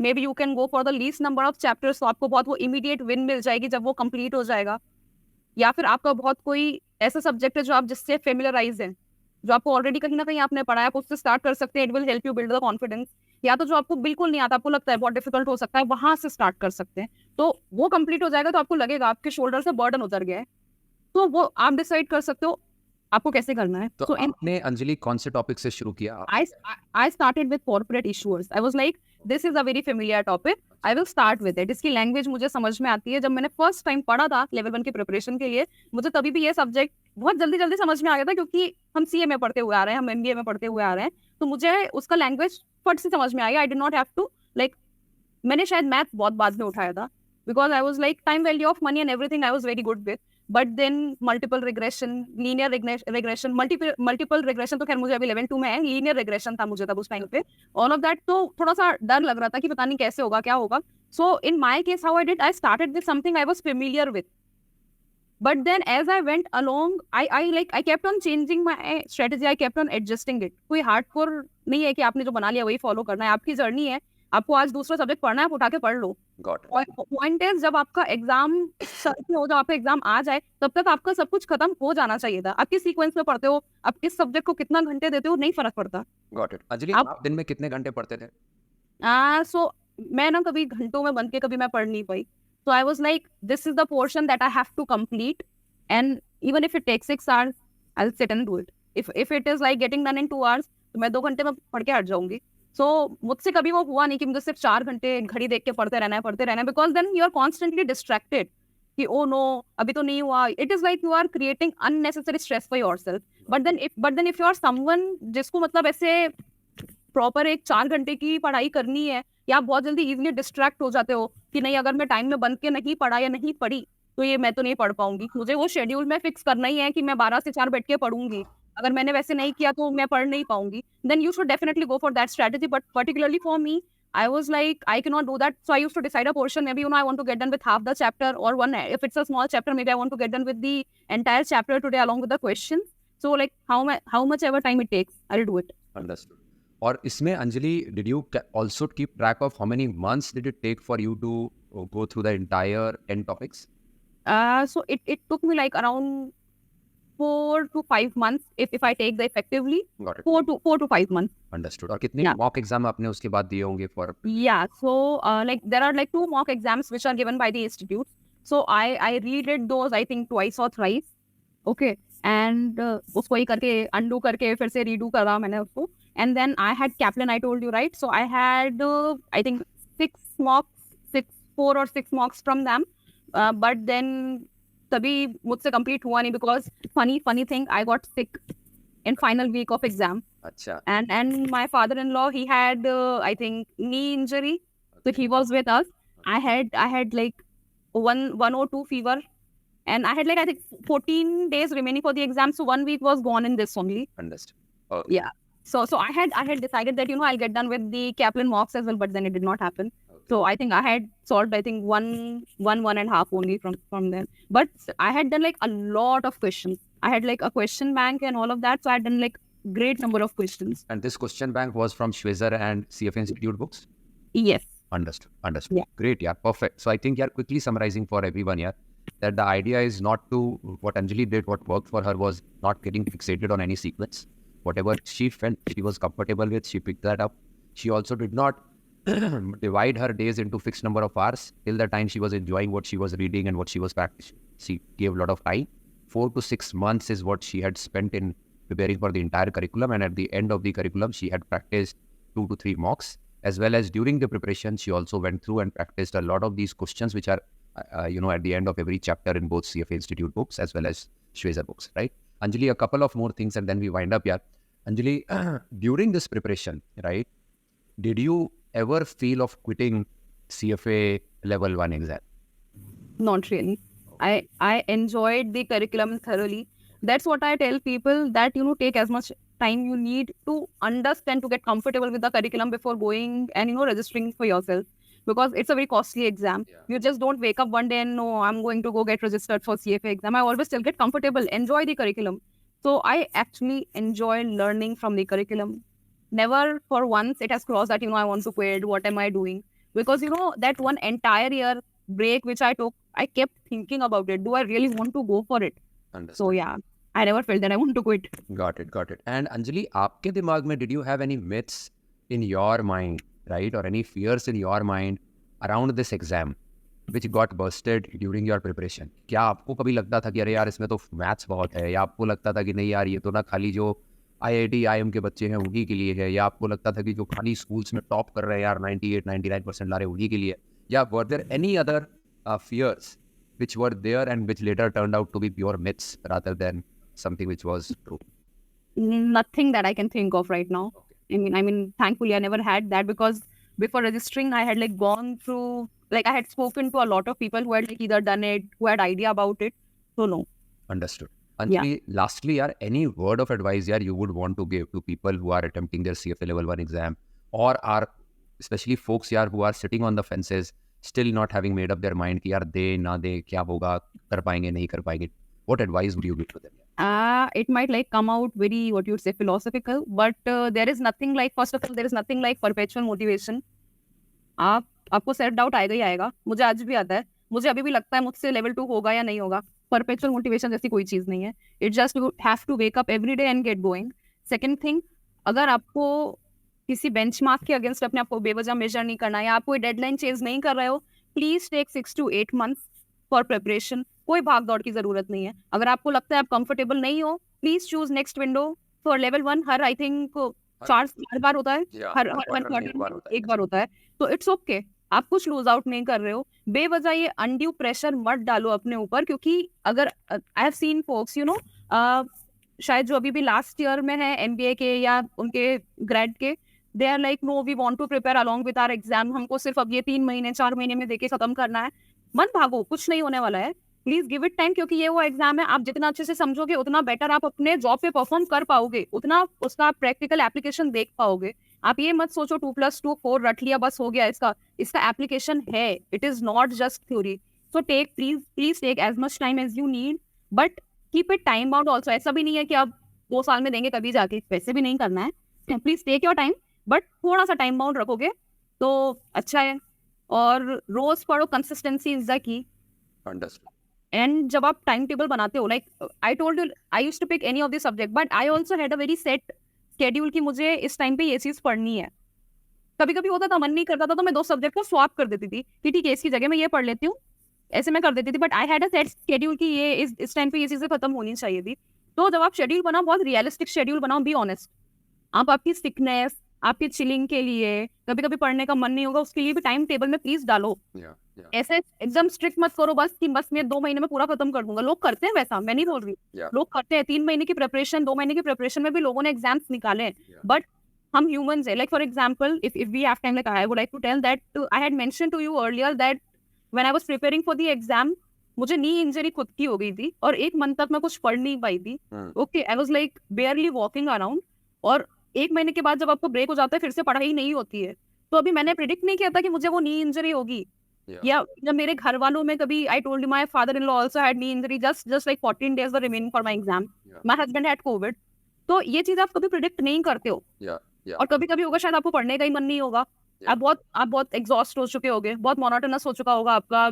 Maybe you can go for the least number of chapters. तो आपको बहुत वो immediate win मिल जाएगी जब वो complete हो जाएगा. या फिर आपका बहुत कोई ऐसा सब्जेक्ट है जो आप जिससे फेमिलराइज हैं, जो आपको ऑलरेडी कहीं ना कहीं आपने पढ़ा है, आप उससे स्टार्ट कर सकते हैं. It will help you build the confidence. या तो जो आपको बिल्कुल नहीं आता, आपको लगता है बहुत डिफिकल्ट हो सकता है, वहां से स्टार्ट कर सकते हैं. तो वो कंप्लीट हो जाएगा तो आपको लगेगा आपके शोल्डर से बर्डन उतर गया है. तो वो आप डिसाइड कर सकते हो आपको कैसे करना है. तो आपने अंजलि कौन से टॉपिक से शुरू किया? I started with corporate issuers. I was like, this is a very familiar topic. I will start with it. इसकी लैंग्वेज मुझे समझ में आती है. जब मैंने फर्स्ट टाइम पढ़ा था लेवल 1 की प्रिपरेशन के लिए, मुझे तभी भी ये सब्जेक्ट बहुत जल्दी समझ में आ गया था, क्योंकि हम CA में पढ़ते हुए आ रहे हैं, हम MBA में पढ़ते हुए आ रहे हैं. तो मुझे उसका लैंग्वेज फट से समझ में आ गया. I did not have to like, मैंने शायद मैथ बहुत बाद में उठाया था, because I was like time value of money and everything I was very good with. But then multiple regression, linear regression, multiple regression तो खैर मुझे अभी 11-2 में है, लीनियर रिग्रेशन था मुझे तब उस टाइम पे, ऑल ऑफ दैट. तो थोड़ा सा डर लग रहा था कि पता नहीं कैसे होगा, क्या होगा. So in my case how I did, I started with something I was familiar with. But then as I went along, I kept on changing my strategy. I kept on adjusting it. कोई hardcore नहीं है कि आपने जो बना लिया वही follow करना है. आपकी जर्नी है. आपको आज दूसरा सब्जेक्ट पढ़ना है, आप उठा के पढ़ लो. पॉइंट इज, जब आपका एग्जाम हो, जब आपका एग्जाम आ जाए, तब तक आपका सब कुछ खत्म हो जाना चाहिए था. आप किस सीक्वेंस में पढ़ते हो, आप किस सब्जेक्ट को कितना घंटे देते हो, नहीं फर्क पड़ता. Got it. अंजलि, आप दिन में कितने घंटे पढ़ते थे? सो मैं ना कभी घंटों में बंद के कभी मैं पढ़ नहीं पाई. So I was like, this is the portion that I have to complete, and even if it takes 6 hours, I'll sit and do it. If it is like getting done in 2 hours, तो मैं 2 घंटे में पढ़ के हट जाऊंगी. So मुझसे कभी वो हुआ नहीं कि मुझे सिर्फ 4 घंटे घड़ी देख के पढ़ते रहना है, because then you are constantly distracted कि oh no अभी तो नहीं हुआ. It is like you are creating unnecessary stress for yourself. But then if you are someone जिसको मतलब ऐसे प्रॉपर एक 4 घंटे की पढ़ाई करनी है, या आप बहुत जल्दी इजीली डिस्ट्रैक्ट हो जाते हो कि नहीं अगर मैं टाइम में बंद के नहीं पढ़ा या नहीं पढ़ी तो ये मैं तो नहीं पढ़ पाऊंगी. मुझे वो शेड्यूल में फिक्स करना ही है कि मैं 12 से 4 बैठ के पढ़ूंगी. अगर मैंने वैसे नहीं किया तो मैं पढ़ नहीं पाऊंगी. Then you should definitely go for that strategy. But particularly for me, I was like, I cannot do that. So I used to decide a portion. Maybe, I want to get done with half the chapter or one. If it's a small chapter, maybe I want to get done with the entire chapter today along with the questions. So like how much ever time it takes, I'll do it. Understood. और इसमें Anjali, did you also keep track of how many months did it take for you to go through the entire 10 topics? So it took me like around 4 to 5 months if I take the effectively. Got it. 4 to 5 months. Understood. और कितने mock exam आपने उसके बाद दिए होंगे for? Yeah. So like there are like 2 mock exams which are given by the institute. So I redid those I think twice or thrice. Okay. And उसको ही करके undo करके फिर से redo करा मैंने उसको. And then I had Kaplan, I told you, right? So I had I think 4 or 6 mocks from them. But then तभी मुझसे complete हुआ नहीं because funny thing, I got sick in final week of exam. अच्छा. And my father-in-law, he had I think knee injury, so he was with us. I had like 102 fever, and I had like I think 14 days remaining for the exam, so 1 week was gone in this only. Understood. Okay. Yeah. So I had decided that I'll get done with the Kaplan mocks as well, but then it did not happen. Okay. So I think I had solved one and a half only from them. But I had done like a lot of questions. I had like a question bank and all of that. So I had done like great number of questions. And this question bank was from Shwezer and CFA Institute books? Yes. Understood. Yeah. Great, yeah, perfect. So I think you're quickly summarizing for everyone here that the idea is not to, what Anjali did, what worked for her was not getting fixated on any sequence. Whatever she felt she was comfortable with, she picked that up. She also did not divide her days into fixed number of hours. Till the time she was enjoying what she was reading and what she was practicing, she gave a lot of time. 4 to 6 months is what she had spent in preparing for the entire curriculum, and at the end of the curriculum she had practiced 2 to 3 mocks, as well as during the preparation she also went through and practiced a lot of these questions which are at the end of every chapter in both CFA Institute books as well as Shwezer books, right? Anjali, a couple of more things and then we wind up here. Anjali, during this preparation, right, did you ever feel of quitting CFA level 1 exam? Not really. I enjoyed the curriculum thoroughly. That's what I tell people, that take as much time you need to understand, to get comfortable with the curriculum before going and registering for yourself, because it's a very costly exam. Yeah. You just don't wake up one day and no, I'm going to go get registered for CFA exam. I always still get comfortable, enjoy the curriculum. So I actually enjoy learning from the curriculum. Never for once it has crossed that I want to quit, what am I doing? Because that one entire year break which I took, I kept thinking about it. Do I really want to go for it? Understood. So yeah, I never felt that I want to quit. Got it. And Anjali, aapke dimag mein, did you have any myths in your mind, right, or any fears in your mind around this exam which got busted during your preparation? क्या आपको कभी लगता था कि अरे यार इसमें तो मैथ्स बहुत है, या आपको लगता था कि नहीं यार ये तो ना खाली जो IIT IIM के बच्चे हैं उन्हीं के लिए है, या आपको लगता था कि जो खाली स्कूल्स में टॉप कर रहे हैं यार 98-99% ला रहे हैं उन्हीं के लिए, या were there any other fears which were there and which later turned out to be pure myths rather than something which was true? Nothing that I can think of right now. Okay. I mean, thankfully I never had that, because before registering I had like gone through, like I had spoken to a lot of people who had like either done it, who had idea about it. So no. Understood. Anjali, lastly, yaar, any word of advice yaar you would want to give to people who are attempting their CFA level 1 exam, or are especially folks yaar who are sitting on the fences, still not having made up their mind कि यार दे ना दे क्या होगा, कर पाएंगे नहीं कर पाएंगे? What advice would you give to them? It might like come out very, what you would say, philosophical, but there is nothing like, first of all, there is nothing like perpetual motivation. आपको self doubt आएगा ही आएगा. मुझे आज भी आता है, मुझे अभी भी लगता है मुझसे लेवल 2 होगा या नहीं होगा. परपेचुअल मोटिवेशन जैसी कोई चीज नहीं है. It just you have to wake up every day and get going. Second thing, अगर आपको किसी बेंचमार्क के अगेंस्ट अपने आपको बेवजह मेजर नहीं करना है, या आप कोई डेडलाइन चेंज नहीं कर रहे हो, please take 6 to 8 months for preparation. कोई भाग दौड़ की जरूरत नहीं है. अगर आपको लगता है आप कंफर्टेबल नहीं हो, please choose next window for level 1। Her I think 4 बार होता है, Yeah, हर हर हर quarter में एक बार क्वार्टर होता है। एक बार होता है। तो इट्स ओके, आप कुछ लूज आउट नहीं कर रहे हो। बेवजह ये अनड्यू प्रेशर मत डालो अपने ऊपर, क्योंकि अगर आई हैव सीन फोक्स शायद जो अभी भी लास्ट ईयर में है एमबीए के या उनके ग्रेड के, they are like no we want to prepare along with our exam, हमको सिर्फ अब ये 3 महीने 4 महीने में देके खत्म करना है। मत भागो, कुछ नहीं होने वाला है, प्लीज गिव इट टाइम, क्योंकि ये वो एग्जाम है, आप जितना अच्छे से समझोगे उतना बेटर आप अपने जॉब पे परफॉर्म कर पाओगे, उतना उसका प्रैक्टिकल एप्लीकेशन देख पाओगे। आप ये मत सोचो 2+2 4 रट लिया बस हो गया, इसका एप्लीकेशन है, it is not just theory. So take please take as much time as you need, but keep it time bound also. ऐसा भी नहीं है कि आप 2 साल में देंगे तभी जाके, वैसे भी नहीं करना है। Please take your time, but थोड़ा सा टाइम बाउंड रखोगे तो अच्छा है। और रोज पढ़ो, consistency is the key. Understood. And जब आप टाइम टेबल बनाते हो, like I told you I used to pick any of the subject, but I also had a very set schedule कि मुझे इस टाइम पे ये चीज पढ़नी है। कभी कभी होता था मन नहीं करता था तो मैं 2 सब्जेक्ट को स्वैप कर देती थी कि ठीक है इसकी जगह मैं ये पढ़ लेती हूँ, ऐसे मैं कर देती थी। But I had a set schedule कि ये इस टाइम पे ये चीजें खत्म होनी चाहिए थी। तो जब आप शेड्यूल बनाओ, बहुत रियलिस्टिक शेड्यूल बनाओ, बी ऑनेस्ट। आप आपकी सिकनेस, आपकी चिलिंग के लिए, कभी कभी पढ़ने का मन नहीं होगा, उसके लिए भी टाइम टेबल में प्लीज डालो। Yeah, yeah, ऐसे एकदम स्ट्रिक्ट मत करो बस कि बस मैं 2 महीने में पूरा खत्म कर दूंगा। लोग करते हैं वैसा, मैं नहीं बोल रही, yeah, लोग करते हैं 3 महीने की प्रिपरेशन, 2 महीने की प्रिपरेशन में भी लोगों ने एग्जाम्स निकाले हैं। yeah. बट हम ह्यूमंस है, like for example if we have time, like I would like to tell that I had mention to you earlier that when I was preparing for the exam, मुझे knee injury खुद की हो गई थी और 1 month तक मैं कुछ पढ़ नहीं पाई थी। Okay, I was like बेयरली walking around, और 1 महीने के बाद जब आपको ब्रेक हो जाता है फिर से पढ़ाई नहीं होती है। तो अभी मैंने प्रिडिक्ट नहीं किया था कि मुझे वो नी इंजरी होगी। Yeah. या जब मेरे घर वालों में कभी, I told my father in law also had knee injury, just like 14 days were remaining for my exam, Yeah. My husband had Covid. तो ये चीज आप कभी प्रिडिक्ट नहीं करते हो। Yeah, yeah. और कभी कभी होगा शायद आपको पढ़ने का ही मन नहीं होगा, Yeah. आप बहुत एग्जॉस्ट हो चुके होगे, बहुत मोनोटोनस हो चुका होगा आपका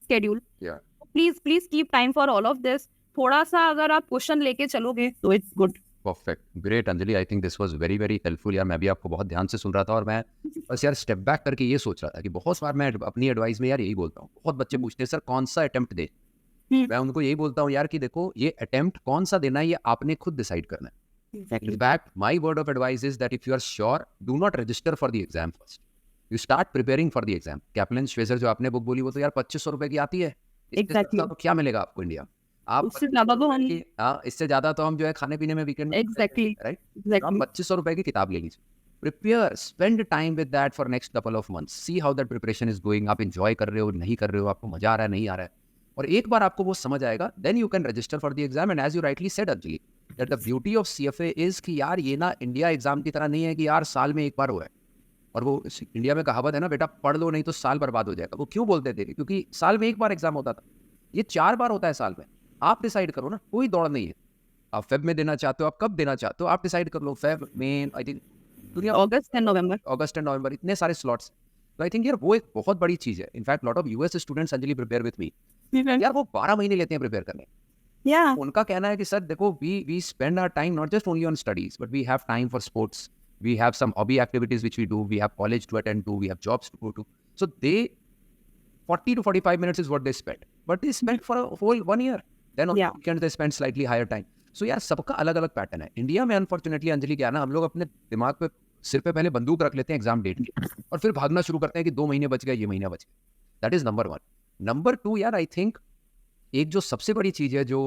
schedule. Yeah. Please keep time for all of this. थोड़ा सा अगर आप क्वेश्चन लेके चलोगे तो it's good. Perfect, great Anjali, I think this was very very helpful यार। मैं भी आपको बहुत ध्यान से सुन रहा था और मैं बस यार स्टेप बैक करके ये सोच रहा था कि बहुत बार मैं अपनी एडवाइस में यार यही बोलता हूँ, बहुत बच्चे पूछते हैं सर कौन सा अटेम्प्ट दे। मैं उनको यही बोलता हूँ यार कि देखो ये अटेम्प्ट कौन सा देना है ये आपने खुद डिसाइड करना है। In fact, my word of advice is that if you are sure, do not register for the exam first. You start preparing for the exam. Kaplan Schweser जो आपने बुक बोली वो तो यार 2500 रुपए की आती है। इससे Exactly. सस्ता तो क्या मिलेगा आपको इंडिया? आप उससे ज्यादा तो हम, इससे ज्यादा तो हम जो है खाने पीने में वीकेंड Exactly. राइट। Exactly. आप 2500 रुपए की किताब ले लीजिए, prepare, spend time with that for next couple of months, see how that preparation is going. आप एंजॉय कर रहे हो नहीं कर रहे हो, आपको मजा आ रहा है नहीं आ रहा है, और एक बार आपको वो समझ आएगा then you can register for the exam. And as you rightly said Anjali, that the beauty of CFA is कि यार ये ना इंडिया एग्जाम की तरह नहीं है कि यार साल में एक बार हुआ है। और वो इंडिया में कहावत है ना, बेटा पढ़ लो नहीं तो साल बर्बाद हो जाएगा। वो क्यों बोलते थे? क्योंकि साल में एक बार एग्जाम होता था, ये 4 बार होता है साल में। आप डिसाइड करो ना, कोई दौड़ नहीं है। आप फेब में देना चाहते हो, आप कब देना चाहते हो, आप डिसाइड कर लो। फेब में आई थिंक दुनिया अगस्त and November, August and November इतने सारे स्लॉट्स। तो आई थिंक यार वो एक बहुत बड़ी चीज है। In fact lot of US students Anjali prepare with me, यार वो 12 महीने लेते हैं प्रिपेयर करने। या उनका कहना है कि सर देखो we spend our time not just only on studies but we have time for sports, we have some hobby activities which we do, we have college to attend to, we have jobs to go to. So they 40 to 45 minutes is what they spend, but they spend for a whole 1 year. Then on weekend they spend slightly higher time. So यार सबका अलग अलग pattern है। India में unfortunately Anjali क्या है ना, हम लोग अपने दिमाग पे सिर पे पहले बंदूक रख लेते हैं एग्जाम डेट की, और फिर भागना शुरू करते हैं कि 2 महीने बच गए, ये महीना बच गया। That is number 1। नंबर 2 यार आई थिंक एक जो सबसे बड़ी चीज है जो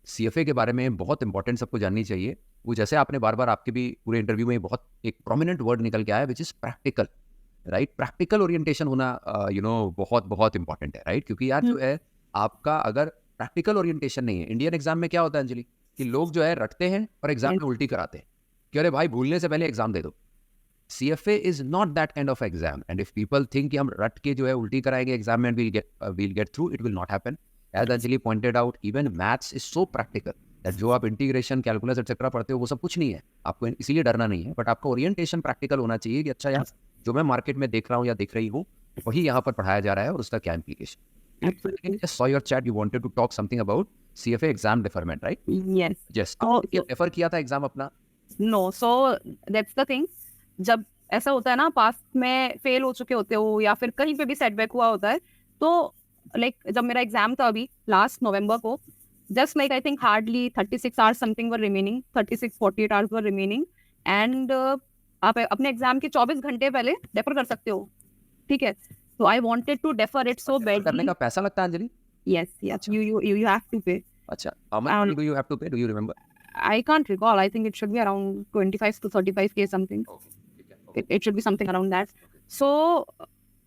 सीएफए के बारे में बहुत इंपॉर्टेंट सबको जाननी चाहिए, वो जैसे आपने बार बार आपके भी पूरे इंटरव्यू में बहुत एक प्रोमिनेंट वर्ड निकल के आया, which is practical, right. Practical orientation होना बहुत बहुत इंपॉर्टेंट है, राइट। क्योंकि यार जो है आपका अगर प्रैक्टिकल ओरिएंटेशन नहीं है, इंडियन एग्जाम में क्या होता है अंजलि कि लोग जो है रटते हैं और एग्जाम में उल्टी कराते हैं कि अरे भाई भूलने से पहले एग्जाम दे दो। CFA is not that kind of exam, and if people think कि हम रट के जो है उल्टी कराएंगे एग्जाम में we'll get through, it will not happen. As Anjali pointed out, even maths is so practical that जो आप इंटीग्रेशन कैलकुलस एक्सेट्रा पढ़ते हो वो सब कुछ नहीं है, आपको इसीलिए डरना नहीं है। बट आपका ओरिएंटेशन प्रैक्टिकल होना चाहिए कि अच्छा यार जो मैं मार्केट में देख रहा हूँ या देख रही हूँ वही यहाँ पर पढ़ाया जा रहा है और उसका क्या implication. I saw your chat, you wanted to talk something about CFA exam deferment, right? yes, Yes. Oh, defer किया था एग्जाम अपना? no, so that's the thing. जब ऐसा होता है ना, पास्ट में फेल हो चुके होते हो या फिर कहीं पे भी सेटबैक हुआ होता है, तो लाइक जब मेरा एग्जाम था अभी लास्ट नवंबर को, just like I think hardly 36 hours something were remaining, 36-48 hours were remaining, and आप अपने एग्जाम के 24 घंटे पहले डेफर कर सकते हो, ठीक है. So I wanted to defer it so करने badly. का पैसा लगता है Anjali? Yes, you have to pay. अच्छा, how much money do you have to pay? Do you remember? I can't recall. I think it should be around 25 to 35K something. Okay. It should be something around that. So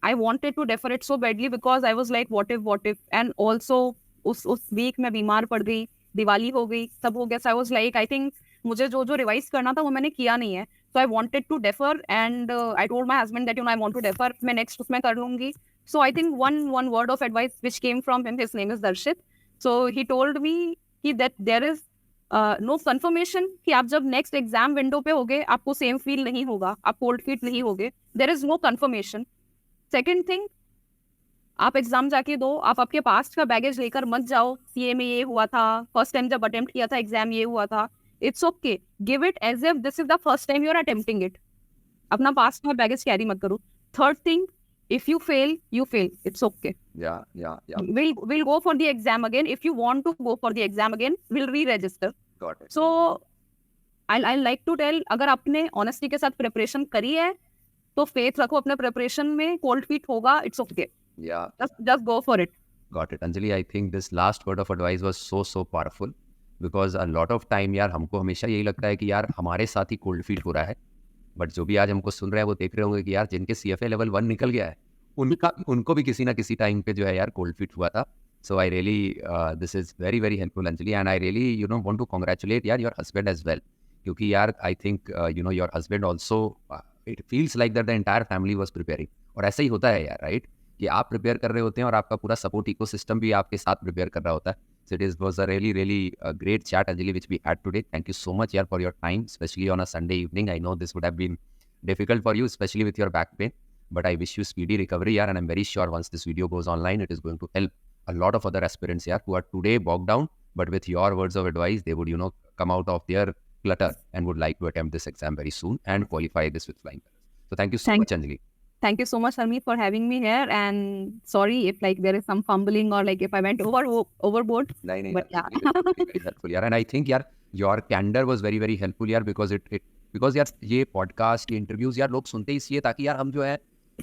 I wanted to defer it so badly because I was like, what if, and also उस week मैं बीमार पड़ गई, दिवाली हो गई, सब हो गया. So I was like, I think मुझे जो रिवाइज करना था वो मैंने किया नहीं है. So I wanted to defer, and I told my husband that I want to defer. मैं next उसमें कर लूंगी. So I think one word of advice which came from him, his name is Darshit. So he told me that there is no confirmation कि आप जब next exam window पे होगे आपको सेम फील नहीं होगा, आप कोल्ड फीट नहीं होगे. There is no confirmation. Second thing, आप एग्जाम जाके दो, आप आपके पास्ट का बैगेज लेकर मत जाओ. सीए में ये हुआ था, फर्स्ट टाइम जब अटेम्प्ट किया था एग्जाम ये हुआ था. It's okay, give it as if this is the first time you are attempting it. अपना पास्ट का बैगेज कैरी मत करो. Third thing, if you fail, it's okay. Yeah. We'll go for the exam again. If you want to go for the exam again, we'll re-register. Got it. So I like to tell, अगर आपने honesty के साथ preparation करी है तो faith रखो अपने preparation में. cold feet होगा, it's okay. Yeah. Just go for it. Got it. Anjali, I think this last word of advice was so powerful because a lot of time यार हमको हमेशा यही लगता है कि यार हमारे साथ ही cold feet हो रहा है. बट जो भी आज हमको सुन रहे हैं वो देख रहे होंगे कि यार जिनके CFA लेवल 1 निकल गया है उनको भी किसी ना किसी टाइम पे जो है यार कोल्ड फीट हुआ था. So I really this is very very helpful Anjali, and I really want to congratulate यार योर हस्बैंड एज वेल, क्योंकि यार I think your husband also, it feels like that the entire family was preparing. और ऐसा ही होता है यार, right, कि आप प्रिपेयर कर रहे होते हैं और आपका पूरा सपोर्ट इकोसिस्टम भी आपके साथ प्रिपेयर कर रहा होता है. So it was a really great chat, Anjali, which we had today. Thank you so much, yaar, for your time, especially on a Sunday evening. I know this would have been difficult for you, especially with your back pain. But I wish you speedy recovery, yaar, and I'm very sure once this video goes online, it is going to help a lot of other aspirants, yaar, who are today bogged down. But with your words of advice, they would, come out of their clutter and would like to attempt this exam very soon and qualify this with flying colors. So thank you so much, Anjali. Thank you so much, Harmeet, for having me here. And sorry if there is some fumbling or if I went overboard. No, but yeah, very helpful, yaar. And I think, yaar, your candor was very very helpful, yaar, because because यार ये podcast, ये interviews यार लोग सुनते इसलिए ताकि यार हम जो है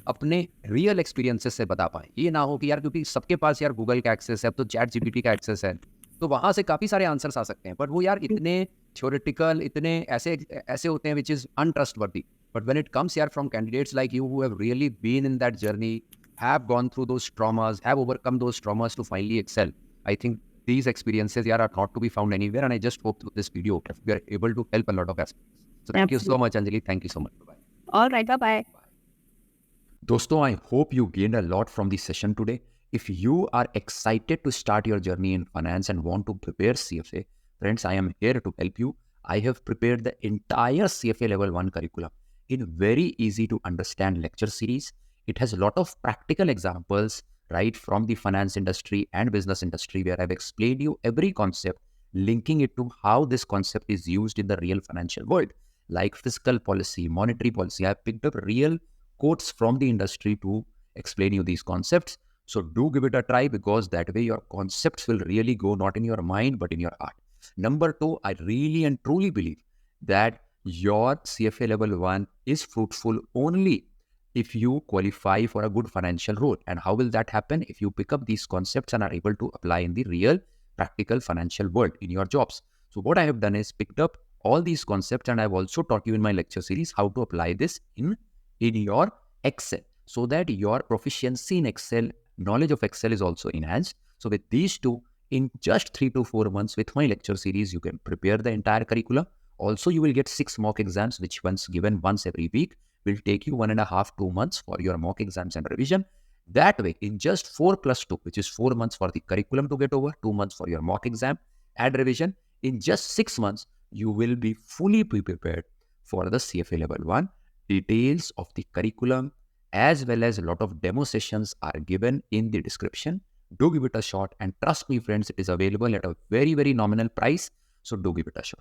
अपने रियल एक्सपीरियंसेस से बता पाएं. ये ना हो कि यार क्योंकि सबके पास यार गूगल का एक्सेस है, अब तो चैट जीपीटी का एक्सेस है, तो वहाँ से काफ़ी सारे आंसर्स आ सकते हैं. बट वो यार इतने थ्योरेटिकल, इतने ऐसे होते हैं which is untrustworthy. But when it comes here from candidates like you who have really been in that journey, have gone through those traumas, have overcome those traumas to finally excel, I think these experiences are not to be found anywhere. And I just hope through this video we are able to help a lot of aspects. So thank you so much, Anjali. Thank you so much. Bye. All right, bye. Dosto, I hope you gained a lot from the session today. If you are excited to start your journey in finance and want to prepare CFA, friends, I am here to help you. I have prepared the entire CFA Level 1 curriculum in very easy to understand lecture series. It has a lot of practical examples right from the finance industry and business industry, where I've explained you every concept, linking it to how this concept is used in the real financial world, like fiscal policy, monetary policy. I've picked up real quotes from the industry to explain you these concepts. So do give it a try, because that way your concepts will really go not in your mind but in your heart. Number 2, I really and truly believe that your CFA Level 1 is fruitful only if you qualify for a good financial role. And how will that happen? If you pick up these concepts and are able to apply in the real practical financial world in your jobs. So what I have done is picked up all these concepts, and I've also taught you in my lecture series how to apply this in your Excel, so that your proficiency in Excel, knowledge of Excel is also enhanced. So with these two, in just 3 to 4 months with my lecture series, you can prepare the entire curriculum. Also, you will get 6 mock exams, which once given once every week will take you 1.5 to 2 months for your mock exams and revision. That way, in just 4 plus 2, which is 4 months for the curriculum to get over, 2 months for your mock exam and revision, in just 6 months, you will be fully prepared for the CFA Level 1. Details of the curriculum as well as a lot of demo sessions are given in the description. Do give it a shot, and trust me, friends, it is available at a very, very nominal price. So do give it a shot.